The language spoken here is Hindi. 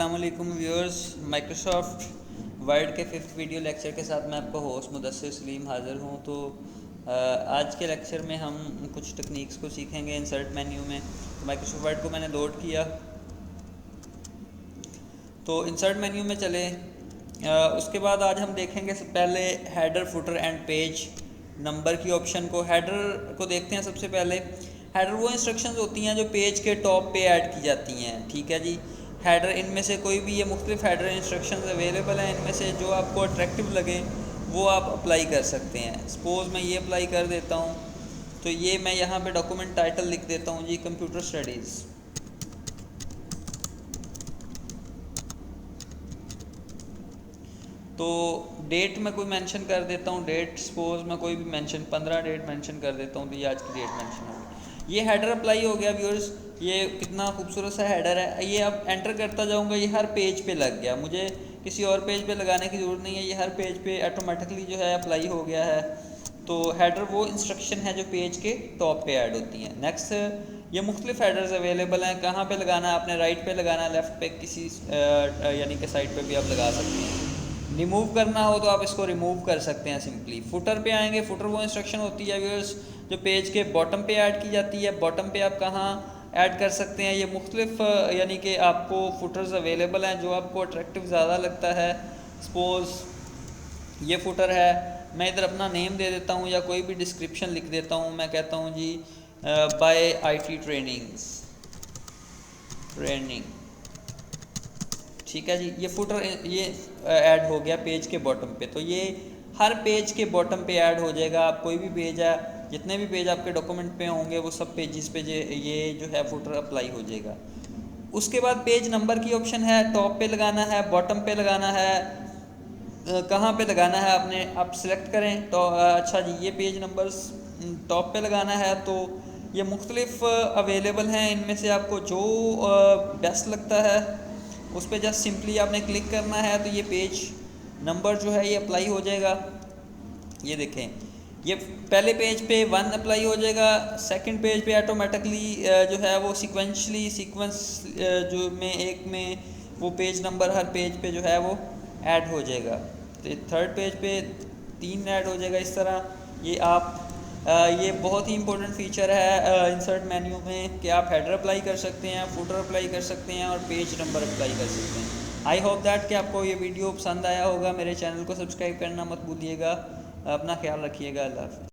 अस्सलामुअलैकुम व्यूअर्स, माइक्रोसॉफ्ट वर्ड के 5th वीडियो लेक्चर के साथ मैं आपका होस्ट मुदस्सिर सलीम हाज़िर हूँ। तो आज के लेक्चर में हम कुछ टेक्निक्स को सीखेंगे इंसर्ट मेन्यू में। तो माइक्रोसॉफ्ट वर्ड को मैंने लोड किया, तो इंसर्ट मेन्यू में चले। उसके बाद आज हम देखेंगे सबसे पहले header, footer and page number की ऑप्शन को। हेडर को देखते हैं सबसे पहले। हेडर वो इंस्ट्रक्शंस होती हैं जो पेज के टॉप पे ऐड की जाती हैं, ठीक है जी। हेडर, इनमें से कोई भी, ये मुख्तलिफ हेडर इंस्ट्रक्शंस अवेलेबल हैं, इनमें से जो आपको अट्रैक्टिव लगे वो आप अप्लाई कर सकते हैं। सपोज़ मैं ये अप्लाई कर देता हूँ, तो ये मैं यहाँ पे डॉक्यूमेंट टाइटल लिख देता हूँ जी, कंप्यूटर स्टडीज़। तो डेट मैं कोई मेंशन कर देता हूँ, डेट सपोज मैं कोई भी मेंशन 15 डेट मेंशन कर देता हूँ, तो ये आज की डेट मेंशन होगी। ये हेडर अप्लाई हो गया व्यूअर्स। ये कितना खूबसूरत सा हेडर है। ये अब एंटर करता जाऊँगा, ये हर पेज पे लग गया। मुझे किसी और पेज पे लगाने की ज़रूरत नहीं है, ये हर पेज पे ऑटोमेटिकली जो है अप्लाई हो गया है। तो हेडर वो इंस्ट्रक्शन है जो पेज के टॉप पे ऐड होती हैं। नेक्स्ट, ये मुख्तलिफ हेडर्स अवेलेबल हैं। कहाँ पे लगाना है आपने, राइट पे लगाना है, लेफ़्ट पे, किसी यानी कि साइड पे भी आप लगा सकते हैं। रिमूव करना हो तो आप इसको रिमूव कर सकते हैं सिंपली। फुटर पे आएंगे। फुटर वो इंस्ट्रक्शन होती है व्यूअर्स जो पेज के बॉटम पे ऐड की जाती है। बॉटम पे आप कहाँ ऐड कर सकते हैं, ये मुख्तलिफ यानी कि आपको फुटर्स अवेलेबल हैं जो आपको अट्रैक्टिव ज़्यादा लगता है। सपोज़ ये फुटर है, मैं इधर अपना नेम दे देता हूँ या कोई भी डिस्क्रिप्शन लिख देता हूँ। मैं कहता हूँ जी बाय IT ट्रेनिंग, ठीक है जी। ये फुटर ये ऐड हो गया पेज के बॉटम पे। तो ये हर पेज के बॉटम पे ऐड हो जाएगा। आप कोई भी पेज है, जितने भी पेज आपके डॉक्यूमेंट पे होंगे वो सब पेजेस पे ये जो है फुटर अप्लाई हो जाएगा। उसके बाद पेज नंबर की ऑप्शन है। टॉप पे लगाना है, बॉटम पे लगाना है, कहाँ पे लगाना है आपने, आप सिलेक्ट करें। तो अच्छा जी, ये पेज नंबर्स टॉप पे लगाना है। तो ये मुख्तलिफ अवेलेबल हैं, इनमें से आपको जो बेस्ट लगता है उस पर जस्ट सिंपली आपने क्लिक करना है, तो ये पेज नंबर जो है ये अप्लाई हो जाएगा। ये देखें, ये पहले पेज पे 1 अप्लाई हो जाएगा, सेकंड पेज पे ऑटोमेटिकली जो है वो सीक्वेंस जो में एक में वो पेज नंबर हर पेज पे जो है वो ऐड हो जाएगा। तो थर्ड पेज पे 3 ऐड हो जाएगा इस तरह। ये आप ये बहुत ही इंपॉर्टेंट फीचर है इंसर्ट मेन्यू में कि आप हेडर अप्लाई कर सकते हैं, फुटर अप्लाई कर सकते हैं और पेज नंबर अप्लाई कर सकते हैं। आई होप दैट कि आपको ये वीडियो पसंद आया होगा। मेरे चैनल को सब्सक्राइब करना मत भूलिएगा। अपना ख्याल रखिएगा। अल्लाह हाफ़िज़।